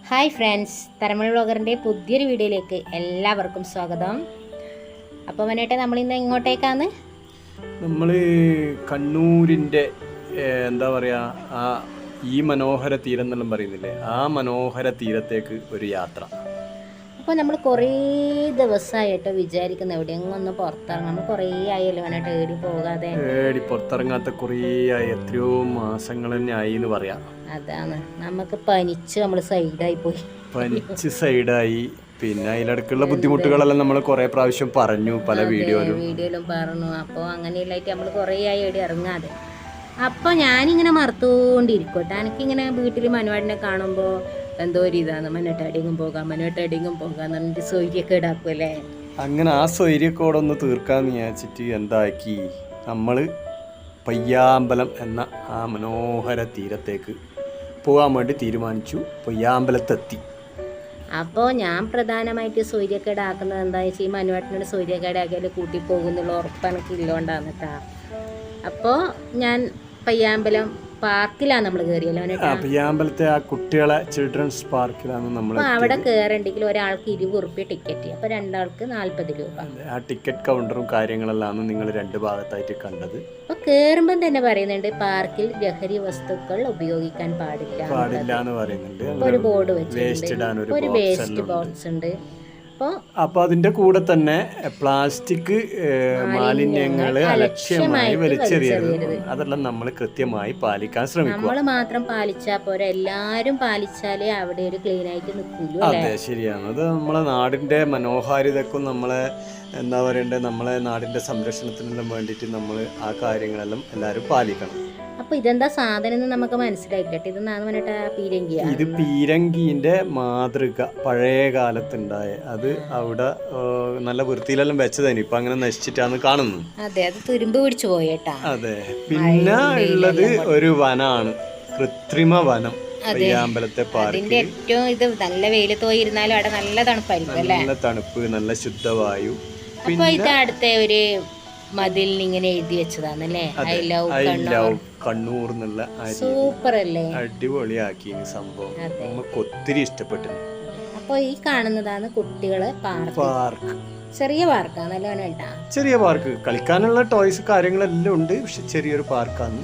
Hi friends, തരമഴ വ്ളോഗറിൻ്റെ പുതിയൊരു വീഡിയോയിലേക്ക് എല്ലാവർക്കും സ്വാഗതം. അപ്പോൾ വന്നിട്ട് നമ്മളിന്ന് ഇങ്ങോട്ടേക്കാണ് നമ്മൾ കണ്ണൂരിൻ്റെ എന്താ പറയുക, ഈ മനോഹര തീരം എന്നെല്ലാം പറയുന്നില്ലേ, ആ മനോഹര തീരത്തേക്ക് ഒരു യാത്ര. അപ്പോൾ നമ്മൾ കുറേ ദിവസമായിട്ട് വിചാരിക്കുന്ന എവിടെയെങ്കിലും ഒന്ന് പുറത്തിറങ്ങാം. നമ്മൾ കുറേ ആയല്ലോ വന്നിട്ട് പുറത്തിറങ്ങാത്ത കുറേ ആയി, എത്രയോ മാസങ്ങൾ തന്നെ ആയി എന്ന് പറയാം. അതാണ്, നമുക്ക് പനിച്ച് നമ്മൾ സൈഡായി. പിന്നെ അതിലിടക്കുള്ള ബുദ്ധിമുട്ടുകളെല്ലാം നമ്മൾ കുറേ പ്രാവശ്യം പറഞ്ഞു, പല വീഡിയോയിലും പറഞ്ഞു. അപ്പോൾ അങ്ങനെയുള്ളതായിട്ട് നമ്മൾ കുറേ ആയി എവിടെ ഇറങ്ങാതെ. അപ്പോൾ ഞാനിങ്ങനെ മറുത്തുകൊണ്ടിരിക്കട്ടെ, എനിക്കിങ്ങനെ വീട്ടിൽ മനുവാടിനെ കാണുമ്പോൾ എന്തോ ഒരു ഇതാണ്, മനുവേട്ടടിങ്ങും പോകാം എന്ന് പറഞ്ഞിട്ട് സൗകര്യമൊക്കെ ഇടാക്കുമല്ലേ. അങ്ങനെ ആ സൗകര്യമൊക്കെ ഒന്ന് തീർക്കാമെന്ന് വിചാരിച്ചിട്ട് എന്താക്കി, നമ്മൾ പയ്യാമ്പലം എന്ന ആ മനോഹര തീരത്തേക്ക് പോകാൻ വേണ്ടി തീരുമാനിച്ചു. പയ്യാമ്പലത്തെത്തി. അപ്പോൾ ഞാൻ പ്രധാനമായിട്ട് സൂര്യക്കേട് ആക്കുന്നത് എന്താണെന്ന് വെച്ചാൽ, ഈ മനുവേട്ടനോട് സൂര്യക്കേട് ആക്കിയാൽ കൂട്ടി പോകുന്നുള്ള ഉറപ്പ് എനിക്ക് ഇല്ലോണ്ടാണ് കേട്ടോ. അപ്പോൾ ഞാൻ പയ്യാമ്പലം പാർക്കിലാണ് നമ്മൾ കയറിയല്ലോ. പയ്യാമ്പലത്തെ ആ കുട്ടികളെ ചിൽഡ്രൻസ് പാർക്കിലാണ് നമ്മൾ. അപ്പോൾ അവിടെ കയറണ്ടെങ്കിൽ ഒരാൾക്ക് 20 റുപ്യ ടിക്കറ്റ്, അപ്പോൾ രണ്ടാൾക്ക് 40 രൂപ. ആ ടിക്കറ്റ് കൗണ്ടറും കാര്യങ്ങളെല്ലാം നിങ്ങൾ രണ്ട് ഭാഗത്തായിട്ട് കണ്ടത്. അപ്പോൾ കയറുമ്പം തന്നെ പറയുന്നുണ്ട്, പാർക്കിൽ ലഹരി വസ്തുക്കൾ ഉപയോഗിക്കാൻ പാടില്ല എന്ന് പറയുന്നുണ്ട്. ഒരു ബോർഡ് വെച്ചിട്ടുണ്ട്, ഒരു വേസ്റ്റ് ബോക്സ് ഉണ്ട്. അപ്പോൾ അതിന്റെ കൂടെ തന്നെ പ്ലാസ്റ്റിക് മാലിന്യങ്ങൾ അലക്ഷ്യമായി വലിച്ചെറിയരുത്. അതെല്ലാം നമ്മൾ കൃത്യമായി പാലിക്കാൻ ശ്രമിക്കുക. നമ്മൾ മാത്രം പാലിച്ചാൽ പോരാ, എല്ലാവരും പാലിച്ചാലേ അവിടെ ഒരു ക്ലീൻ ആയിട്ട് നിൽക്കുള്ളൂ. അതെ, ശരിയാണ്. അത് നമ്മളെ നാടിന്റെ മനോഹാരിതക്കും നമ്മളെ എന്താ പറയണ്ടേ, നമ്മളെ നാടിന്റെ സംരക്ഷണത്തിനെല്ലാം വേണ്ടിയിട്ട് നമ്മൾ ആ കാര്യങ്ങളെല്ലാം എല്ലാവരും പാലിക്കണം. അപ്പൊ ഇതെന്താ സാധനം എന്ന് നമുക്ക് മനസ്സിലായിട്ടെ. ഇതെന്നാന്ന് പറഞ്ഞിട്ട് പീരങ്കിയാണ്. ഇത് പീരങ്കീന്റെ മാതൃക, പഴയ കാലത്തുണ്ടായ. അത് അവിടെ നല്ല വൃത്തിയിലെല്ലാം വെച്ചതാണ്, ഇപ്പൊ അങ്ങനെ നശിച്ചിട്ടാണ് കാണുന്നത്. അതെ, അത് തുരുമ്പ് പിടിച്ചു പോയേട്ടാ. അതെ. പിന്നെ ഉള്ളത് ഒരു വനാണ്, കൃത്രിമ വനം. പയ്യാമ്പലത്തെ പാർക്കിൽ ഏറ്റവും ഇത് നല്ല വെയില് തോയിരുന്നാലും അവിടെ നല്ല തണുപ്പായിരിക്കും അല്ലേ. നല്ല തണുപ്പ്, നല്ല ശുദ്ധവായു. അപ്പൊ ഇത് അടുത്ത ഒരു മതിലിന് ഇങ്ങനെ എഴുതി വെച്ചതാണല്ലേ, ഐ ലവ് കണ്ണൂർ എന്നുള്ള. സൂപ്പർ അല്ലേ, അടിപൊളിയാക്കി സംഭവം, നമുക്ക് ഒത്തിരി ഇഷ്ടപ്പെട്ടു. അപ്പൊ ഈ കാണുന്നതാണ് കുട്ടികളെ പാർക്ക്. ചെറിയ പാർക്കാണല്ലോ കേട്ടാ, ചെറിയ പാർക്ക്. കളിക്കാനുള്ള ടോയ്സ് കാര്യങ്ങളെല്ലാം ഉണ്ട്, പക്ഷെ ചെറിയൊരു പാർക്കാണ്.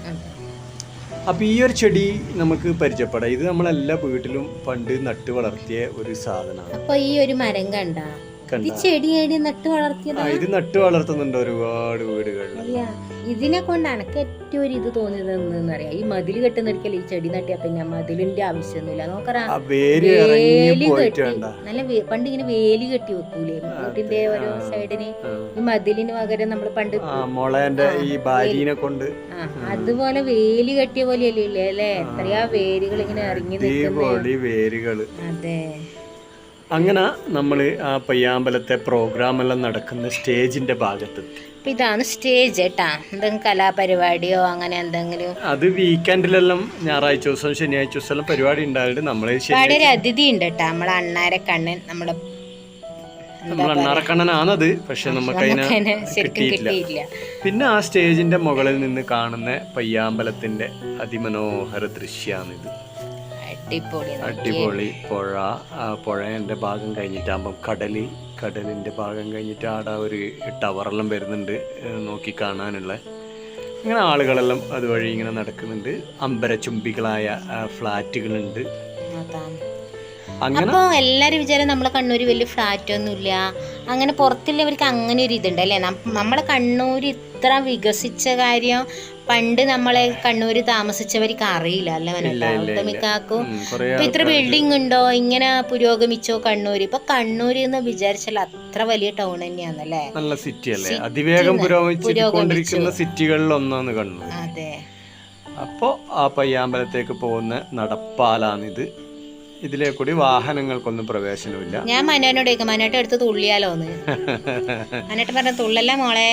അപ്പൊ ഈ ഒരു ചെടി നമുക്ക് പരിചയപ്പെടാം. ഇത് നമ്മളെല്ലാ വീട്ടിലും പണ്ട് നട്ടു വളർത്തിയ ഒരു സാധനമാണ്. അപ്പൊ ഈ ഒരു മരം കണ്ട, ഇത് നട്ടു വളർത്തുന്നുണ്ട് ഒരുപാട് വീടുകളിൽ. ഇതിനെ കൊണ്ട് എനിക്ക് ഏറ്റവും ഒരു ഇത് തോന്നിയത് എന്നറിയാം, ഈ മതില് കെട്ടുന്നൊരിക്കൽ ഈ ചെടി നട്ടിയാ പിന്നെ മതിലിന്റെ ആവശ്യമൊന്നുമില്ല. നോക്കറാ, നല്ല പണ്ട് ഇങ്ങനെ വേലി കെട്ടി വെക്കൂലേ വീട്ടിന്റെ ഓരോ സൈഡിന്, ഈ മതിലിന് പകരം നമ്മൾ പണ്ട് അതുപോലെ വേലി കെട്ടിയ പോലെയല്ലേ അല്ലേ. എത്രയാ വേരുകൾ ഇങ്ങനെ ഇറങ്ങി വേരുകൾ. അതെ. അങ്ങനെ നമ്മൾ ആ പയ്യാമ്പലത്തെ പ്രോഗ്രാമെല്ലാം നടക്കുന്ന സ്റ്റേജിന്റെ ഭാഗത്ത്. ഇതാണ് സ്റ്റേജ് കേട്ടാ. എന്തെങ്കിലും കലാപരിപാടിയോ അങ്ങനെ എന്തെങ്കിലും, അത് വീക്കെൻഡിലെല്ലാം ഞായറാഴ്ച ദിവസം ശനിയാഴ്ച ദിവസം പരിപാടി ഉണ്ടായിട്ട് നമ്മള് ഒരു അതിഥി ഉണ്ട് കേട്ടാ, നമ്മളെ അണ്ണാരക്കണ്ണൻ. നമ്മുടെ അണ്ണാരക്കണ്ണനാണത്, പക്ഷെ നമുക്ക് അതിനെ കിട്ടിയിട്ടില്ല. പിന്നെ ആ സ്റ്റേജിന്റെ മുകളിൽ നിന്ന് കാണുന്ന പയ്യാമ്പലത്തിന്റെ അതിമനോഹര ദൃശ്യമാണിത്. അടിപൊളി പുഴ. ആ പുഴേൻ്റെ ഭാഗം കഴിഞ്ഞിട്ടാകുമ്പം കടലിൻ്റെ ഭാഗം കഴിഞ്ഞിട്ട് ആടെ ഒരു ടവറെല്ലാം വരുന്നുണ്ട് നോക്കി കാണാനുള്ള. ഇങ്ങനെ ആളുകളെല്ലാം അതുവഴി ഇങ്ങനെ നടക്കുന്നുണ്ട്. അമ്പരചുംബികളായ ഫ്ലാറ്റുകളുണ്ട്. അപ്പോൾ എല്ലാവരും വിചാരം നമ്മളെ കണ്ണൂർ വലിയ ഫ്ലാറ്റ് ഒന്നുമില്ല, അങ്ങനെ പുറത്തുള്ളവർക്ക് അങ്ങനെ ഒരു ഇതുണ്ട് അല്ലേ. നമ്മളെ കണ്ണൂർ ഇത്ര വികസിച്ച കാര്യം പണ്ട് നമ്മളെ കണ്ണൂര് താമസിച്ചവർക്ക് അറിയില്ല അല്ലേ മനോട്ടമിക്കാക്കും. ഇപ്പൊ ഇത്ര ബിൽഡിംഗ് ഉണ്ടോ, ഇങ്ങനെ പുരോഗമിച്ചോ കണ്ണൂര്. ഇപ്പൊ കണ്ണൂര് എന്ന് വിചാരിച്ചാൽ അത്ര വലിയ ടൗൺ തന്നെയാണല്ലേ, നല്ല സിറ്റി അല്ലേ, അതിവേഗം പുരോഗമിച്ചുകൊണ്ടിരിക്കുന്ന സിറ്റികളിൽ ഒന്നാണ് കണ്ണൂർ. അതെ. അപ്പോ ആ പയ്യാമ്പലത്തേക്ക് പോകുന്ന നടപ്പാലാണിത്. ഇതിലെ കൂടി വാഹനങ്ങൾക്കൊന്നും പ്രവേശനമില്ല. ഞാൻ മനോനോട് മനോട്ട് എടുത്ത് തുള്ളിയാലോന്ന് മനോട്ട് പറഞ്ഞ തുള്ളല്ല മോളെ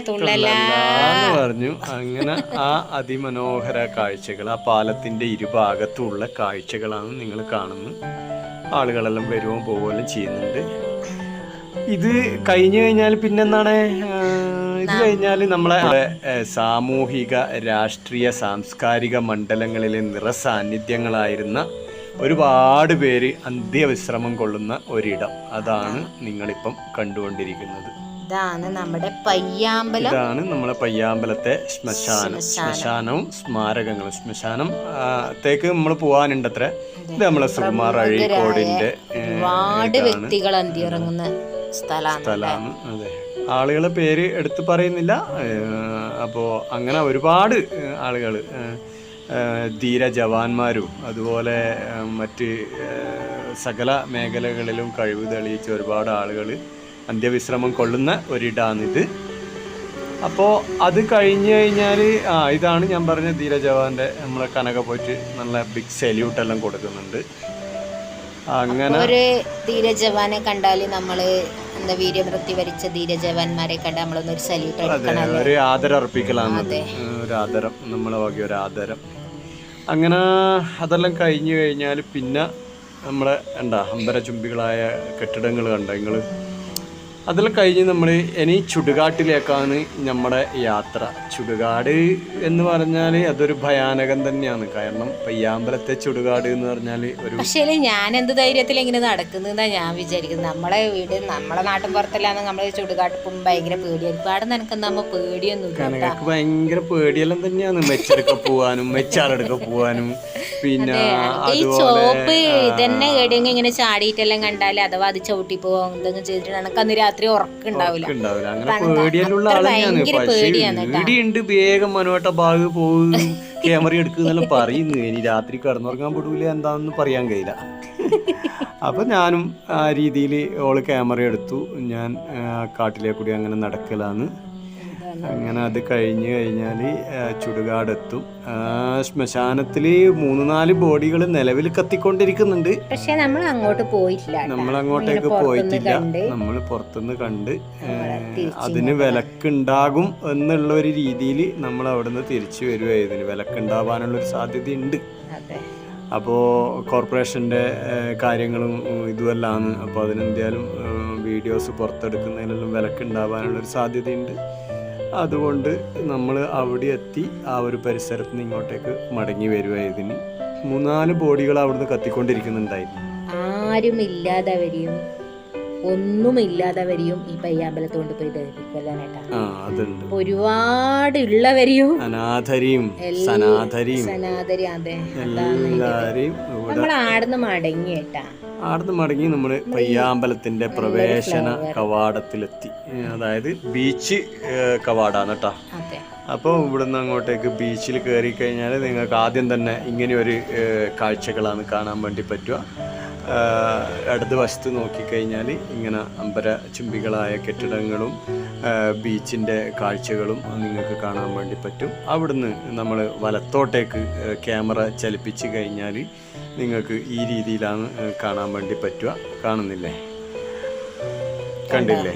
തുള്ളല്ലാന്ന് പറഞ്ഞു. അങ്ങനെ ആ അതിമനോഹര കാഴ്ചകൾ, ആ പാലത്തിന്റെ ഇരുഭാഗത്തുള്ള കാഴ്ചകളാണ് നിങ്ങൾ കാണുന്നത്. ആളുകളെല്ലാം വരുകയും പോവുകയും ചെയ്യുന്നുണ്ട്. ഇത് കഴിഞ്ഞു കഴിഞ്ഞാൽ പിന്നെന്താണ്, ഇത് കഴിഞ്ഞാൽ നമ്മളെ സാമൂഹിക രാഷ്ട്രീയ സാംസ്കാരിക മണ്ഡലങ്ങളിലെ നിറസാന്നിധ്യങ്ങളായിരുന്ന ഒരുപാട് പേര് അന്ത്യവിശ്രമം കൊള്ളുന്ന ഒരിടം. അതാണ് നിങ്ങളിപ്പം കണ്ടുകൊണ്ടിരിക്കുന്നത്. ഇതാണ് നമ്മുടെ പയ്യാമ്പലം. ഇതാണ് നമ്മളെ പയ്യാമ്പലത്തെ ശ്മശാനവും സ്മാരകങ്ങളും. ശ്മശാനത്തേക്ക് നമ്മൾ പോവാനുണ്ടത്ര. ഇത് നമ്മളെ സുകുമാർ അഴീക്കോടിന്റെ ഒരുപാട് വ്യക്തികൾ അന്തിയിറങ്ങുന്ന സ്ഥലമാണ്. അതെ, ആളുകളെ പേര് എടുത്തു പറയുന്നില്ല. അപ്പോൾ അങ്ങനെ ഒരുപാട് ആളുകൾ, ധീര ജവാന്മാരും അതുപോലെ മറ്റ് സകല മേഖലകളിലും കഴിവ് തെളിയിച്ച ഒരുപാട് ആളുകൾ അന്ത്യവിശ്രമം കൊള്ളുന്ന ഒരിടാണിത്. അപ്പോൾ അത് കഴിഞ്ഞ് കഴിഞ്ഞാൽ ഇതാണ് ഞാൻ പറഞ്ഞ ധീര ജവാന്റെ നമ്മളെ കനക പോയിട്ട് നല്ല ബിഗ് സല്യൂട്ട് എല്ലാം കൊടുക്കുന്നുണ്ട്. അങ്ങനെ ഒരു ധീര ജവാനെ കണ്ടാൽ നമ്മള് വീര്യമൃത്യു വരിച്ച ധീര ജവാന്മാരെ കണ്ട് നമ്മളൊന്നൊരു സല്യൂട്ട് അടിക്കണം, ഒരു ആദരം അർപ്പിക്കലാണ്. ഒരു ആദരം, നമ്മളെ വക ഒരു ആദരം. അങ്ങനെ അതെല്ലാം കഴിഞ്ഞു കഴിഞ്ഞാൽ പിന്നെ നമ്മളെ അമ്പരചുംബികളായ കെട്ടിടങ്ങൾ കണ്ട നിങ്ങൾ. അതെല്ലാം കഴിഞ്ഞ് നമ്മൾ ഇനി ചുടുകാട്ടിലേക്കാണ് നമ്മുടെ യാത്ര. ചുടുകാട് എന്ന് പറഞ്ഞാൽ അതൊരു ഭയാനകം തന്നെയാണ്. കാരണം പയ്യാമ്പലത്തെ ചുടുകാട് എന്ന് പറഞ്ഞാൽ ഒരു, പക്ഷേ ഞാൻ എന്ത് ധൈര്യത്തിൽ ഇങ്ങനെ നടക്കുന്നതാ ഞാൻ വിചാരിക്കുന്നത്. നമ്മളെ വീട് നമ്മളെ നാട്ടിൻ പുറത്തല്ലാന്ന് നമ്മള് ചുടുകാട്ട് പോകുമ്പോൾ ഭയങ്കര പേടിയായിരിക്കും. അവിടെ നിനക്ക് നമ്മ പേടിയൊന്നും കനകക്ക് ഭയങ്കര പേടിയെല്ലാം തന്നെയാണ്. മെച്ചെടുക്ക പോവാനും മെച്ചാറെടുക്ക പോവാനും. പിന്നെ ഈ ചോപ്പ് ഇതന്നെ എവിടെയെങ്കിലും ഇങ്ങനെ ചാടിയിട്ടെല്ലാം കണ്ടാല് അഥവാ അത് ചവിട്ടി പോവാ എന്തെങ്കിലും ചെയ്തിട്ട് എനിക്ക് അന്ന് രാത്രി ഉറക്കുണ്ടാവില്ല. അങ്ങനെ പേടിയെല്ലാം ആളെയാണ്. പക്ഷേ പേടിയുണ്ട്. വേഗം മനോട്ട ഭാഗത്ത് പോകും, ക്യാമറ എടുക്കുന്നെല്ലാം പറയുന്നു. ഇനി രാത്രി കിടന്നുറങ്ങാൻ പെടൂല എന്താണെന്ന് പറയാൻ കഴിയില്ല. അപ്പൊ ഞാനും ആ രീതിയിൽ ഓള് ക്യാമറ എടുത്തു. ഞാൻ കാട്ടിലേക്കൂടി അങ്ങനെ നടക്കലാണ്. അങ്ങനെ അത് കഴിഞ്ഞ് കഴിഞ്ഞാൽ ചുടുകാടെത്തും. ശ്മശാനത്തില് 3-4 ബോഡികൾ നിലവിൽ കത്തിക്കൊണ്ടിരിക്കുന്നുണ്ട്. പക്ഷെ നമ്മൾ അങ്ങോട്ട് പോയിട്ടില്ല. നമ്മൾ അങ്ങോട്ടേക്ക് പോയിട്ടില്ല. നമ്മൾ പുറത്തുനിന്ന് കണ്ട് അതിന് വിലക്കുണ്ടാകും എന്നുള്ള ഒരു രീതിയിൽ നമ്മൾ അവിടുന്ന് തിരിച്ചു വരുവാ. ഇതിന് വിലക്കുണ്ടാവാനുള്ളൊരു സാധ്യതയുണ്ട്. അപ്പോൾ കോർപ്പറേഷൻ്റെ കാര്യങ്ങളും ഇതുമെല്ലാമാണ്. അപ്പോൾ അതിനെന്തായാലും വീഡിയോസ് പുറത്തെടുക്കുന്നതിനെല്ലാം വിലക്കുണ്ടാവാനുള്ളൊരു സാധ്യതയുണ്ട്. അതുകൊണ്ട് നമ്മൾ അവിടെ എത്തി ആ ഒരു പരിസരത്ത് നിന്ന് ഇങ്ങോട്ടേക്ക് മടങ്ങി വരുക. ഇതിന് 3-4 ബോഡികൾ അവിടുന്ന് കത്തിക്കൊണ്ടിരിക്കുന്നുണ്ടായിരുന്നു. ആരുമില്ലാതവരെയും ഒന്നുമില്ലാതവരെയും ഈ പയ്യാമ്പലത്തോണ്ട് പോയി ദഹിപ്പിക്കലാനേട്ടാ. ഒരുപാട് ഉള്ളവരെയും അനാഥരെയും സനാഥരെയും അതെ എല്ലാരെയും നമ്മൾ ആടുന്ന് മടങ്ങിയേട്ടാ. ആടുന്ന് മടങ്ങി നമ്മൾ പയ്യാമ്പലത്തിന്റെ പ്രവേശന കവാടത്തിലെത്തി. അതായത് ബീച്ച് കവാടാണ് കേട്ടോ. അപ്പോൾ ഇവിടുന്ന് അങ്ങോട്ടേക്ക് ബീച്ചിൽ കയറി കഴിഞ്ഞാൽ നിങ്ങൾക്ക് ആദ്യം തന്നെ ഇങ്ങനെയൊരു കാഴ്ചകളാണ് കാണാൻ വേണ്ടി പറ്റുക. ഇടതുവശത്ത് നോക്കിക്കഴിഞ്ഞാൽ ഇങ്ങനെ അമ്പരചുംബികളായ കെട്ടിടങ്ങളും ബീച്ചിൻ്റെ കാഴ്ചകളും നിങ്ങൾക്ക് കാണാൻ വേണ്ടി പറ്റും. അവിടുന്ന് നമ്മൾ വലത്തോട്ടേക്ക് ക്യാമറ ചലിപ്പിച്ച് കഴിഞ്ഞാൽ നിങ്ങൾക്ക് ഈ രീതിയിലാണ് കാണാൻ വേണ്ടി പറ്റുക. കാണുന്നില്ലേ? കണ്ടില്ലേ?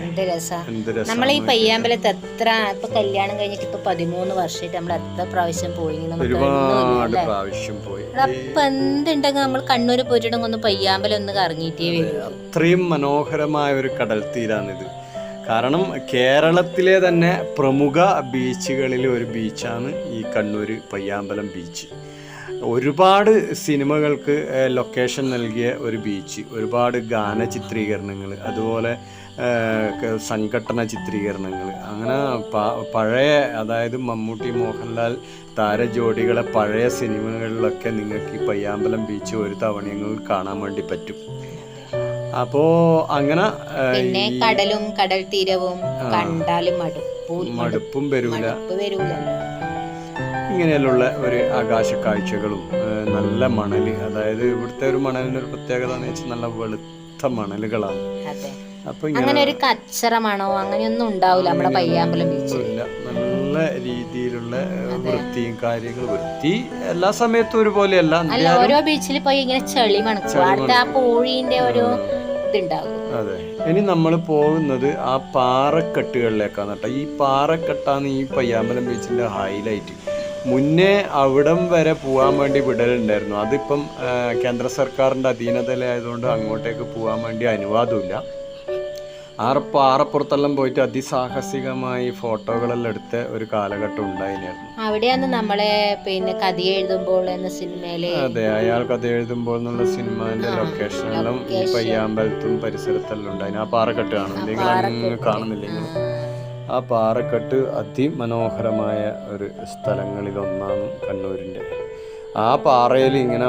നമ്മൾ ഈ പയ്യാമ്പലത്ത് എത്ര ഇപ്പൊ കല്യാണം കഴിഞ്ഞിട്ട് ഇപ്പൊ 13 വർഷമായിട്ട് നമ്മൾ എത്ര പ്രാവശ്യം പോയി? ഒരുപാട് പ്രാവശ്യം പോയി. അപ്പൊ എന്തുണ്ടെങ്കിൽ നമ്മൾ കണ്ണൂര് പോയിട്ടുണ്ടെങ്കിൽ ഒന്ന് പയ്യാമ്പലം ഒന്ന് കറങ്ങിയിട്ടേ വരും. അത്രയും മനോഹരമായ ഒരു കടൽ തീരാണിത്. കാരണം കേരളത്തിലെ തന്നെ പ്രമുഖ ബീച്ചുകളിൽ ഒരു ബീച്ചാണ് ഈ കണ്ണൂർ പയ്യാമ്പലം ബീച്ച്. ഒരുപാട് സിനിമകൾക്ക് ലൊക്കേഷൻ നൽകിയ ഒരു ബീച്ച്, ഒരുപാട് ഗാന ചിത്രീകരണങ്ങൾ, അതുപോലെ സംഘടന ചിത്രീകരണങ്ങൾ, അങ്ങനെ പഴയ, അതായത് മമ്മൂട്ടി മോഹൻലാൽ താരജോഡികളെ പഴയ സിനിമകളിലൊക്കെ നിങ്ങൾക്ക് ഈ പയ്യാമ്പലം ബീച്ച് ഒരു തവണയെങ്കിലും കാണാൻ വേണ്ടി പറ്റും. അപ്പോ അങ്ങനെ പിന്നെ കടലും കടൽ തീരവും കണ്ടാലും മടുപ്പും വരൂല. ഇങ്ങനെയുള്ള ഒരു ആകാശ കാഴ്ചകളും നല്ല മണല്, അതായത് ഇവിടുത്തെ ഒരു മണലിന്റെ ഒരു പ്രത്യേകത എന്ന് വെച്ചാൽ നല്ല വെളുത്ത മണലുകളാണ്. അപ്പൊ അങ്ങനെ ഒരു കച്ചറമാണോ അങ്ങനെയൊന്നും ഉണ്ടാവില്ല നമ്മുടെ പയ്യാമ്പലം ബീച്ചിൽ. നല്ല രീതിയിലുള്ള വൃത്തിയും കാര്യങ്ങളും. വൃത്തി എല്ലാ സമയത്തും ഒരുപോലെയല്ല. ഓരോ ബീച്ചിൽ പോയി ഇങ്ങനെ ചെളി മണക്കും, അടുത്ത ആ പൂഴിന്റെ ഒരു ഇതുണ്ടാകും. അതെ. ഇനി നമ്മൾ പോകുന്നത് ആ പാറക്കെട്ടുകളിലേക്കാണ് കേട്ടോ. ഈ പാറക്കെട്ടാണ് ഈ പയ്യാമ്പലം ബീച്ചിന്റെ ഹൈലൈറ്റ്. മുന്നേ അവിടം വരെ പോകാൻ വേണ്ടി വിടലുണ്ടായിരുന്നു. അതിപ്പം കേന്ദ്ര സർക്കാരിൻ്റെ അധീനതയിലായതുകൊണ്ട് അങ്ങോട്ടേക്ക് പോകാൻ വേണ്ടി അനുവാദമില്ല. പാറപ്പുറത്തെല്ലാം പോയിട്ട് അതിസാഹസികമായി ഫോട്ടോകളെല്ലാം എടുത്ത ഒരു കാലഘട്ടം ഉണ്ടായിരുന്നു. അവിടെയാണ് നമ്മളെ പിന്നെ കഥ എഴുതുമ്പോൾ എന്ന സിനിമയിലെ അതെ, അയാൾ കഥ എഴുതുമ്പോൾ എന്നുള്ള സിനിമന്റെ ലൊക്കേഷനെല്ലാം ഈ പയ്യാമ്പലത്തും പരിസരത്തെല്ലാം ഉണ്ടായിരുന്നു. ആ പാറക്കെട്ട് കാണുന്നില്ലെങ്കിൽ ആ പാറക്കെട്ട് അതിമനോഹരമായ ഒരു സ്ഥലങ്ങളിലൊന്നാണ് കണ്ണൂരിൻ്റെ. ആ പാറയിൽ ഇങ്ങനെ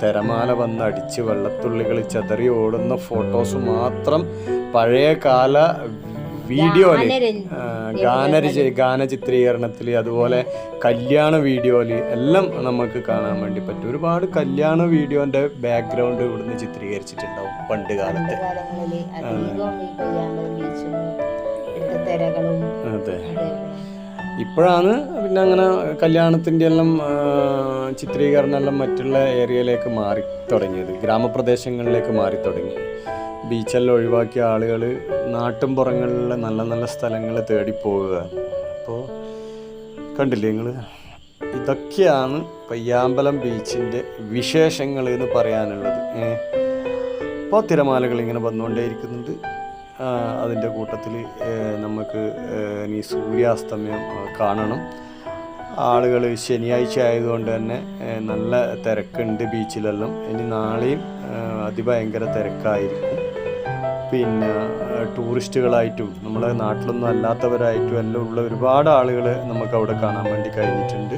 തിരമാല വന്ന് അടിച്ച് വെള്ളത്തുള്ളികൾ ചെതറി ഓടുന്ന ഫോട്ടോസ് മാത്രം പഴയകാല വീഡിയോയില് ഗാനചിത്രീകരണത്തിൽ അതുപോലെ കല്യാണ വീഡിയോയില് എല്ലാം നമുക്ക് കാണാൻ വേണ്ടി പറ്റും. ഒരുപാട് കല്യാണ വീഡിയോന്റെ ബാക്ക്ഗ്രൗണ്ട് ഇവിടുന്ന് ചിത്രീകരിച്ചിട്ടുണ്ടാവും പണ്ട് കാലത്ത്. അതെ, ഇപ്പോഴാണ് പിന്നെ അങ്ങനെ കല്യാണത്തിൻ്റെ എല്ലാം ചിത്രീകരണം എല്ലാം മറ്റുള്ള ഏരിയയിലേക്ക് മാറി തുടങ്ങിയത്, ഗ്രാമപ്രദേശങ്ങളിലേക്ക് മാറി തുടങ്ങി. ബീച്ചെല്ലാം ഒഴിവാക്കിയ ആളുകൾ നാട്ടിൻപുറങ്ങളിലെ നല്ല നല്ല സ്ഥലങ്ങൾ തേടിപ്പോവുക. അപ്പോൾ കണ്ടില്ലേ നിങ്ങൾ, ഇതൊക്കെയാണ് പയ്യാമ്പലം ബീച്ചിൻ്റെ വിശേഷങ്ങൾ എന്ന് പറയാനുള്ളത്. ഇപ്പോൾ തിരമാലകൾ ഇങ്ങനെ വന്നുകൊണ്ടേയിരിക്കുന്നുണ്ട്. അതിൻ്റെ കൂട്ടത്തിൽ നമുക്ക് ഇനി സൂര്യാസ്തമയം കാണണം. ആളുകൾ ശനിയാഴ്ച ആയതുകൊണ്ട് തന്നെ നല്ല തിരക്കുണ്ട് ബീച്ചിലെല്ലാം. ഇനി നാളെയും അതിഭയങ്കര തിരക്കായിരിക്കും. പിന്നെ ടൂറിസ്റ്റുകളായിട്ടും നമ്മളെ നാട്ടിലൊന്നും അല്ലാത്തവരായിട്ടും എല്ലാം ഉള്ള ഒരുപാട് ആളുകൾ നമുക്ക് അവിടെ കാണാൻ വേണ്ടി കഴിഞ്ഞിട്ടുണ്ട്.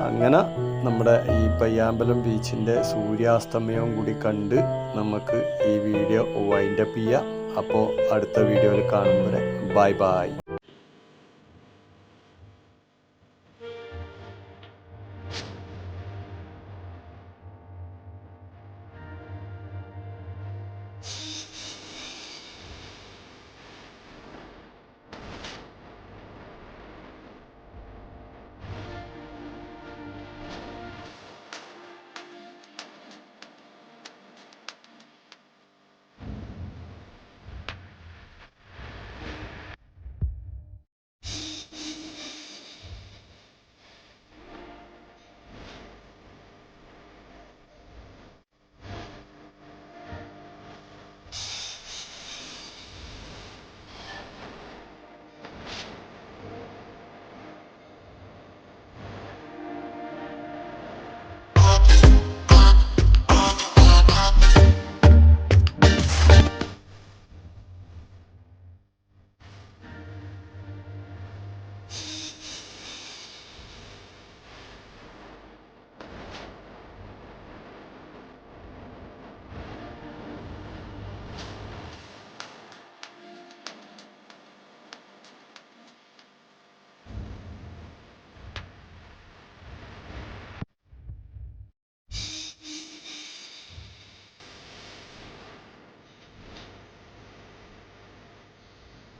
അങ്ങനെ നമ്മുടെ ഈ പയ്യാമ്പലം ബീച്ചിൻ്റെ സൂര്യാസ്തമയവും കൂടി കണ്ട് നമുക്ക് ഈ വീഡിയോ വൈൻഡപ്പ് ചെയ്യാം. അപ്പോൾ അടുത്ത വീഡിയോയിൽ കാണുമ്പോൾ ബൈ ബൈ.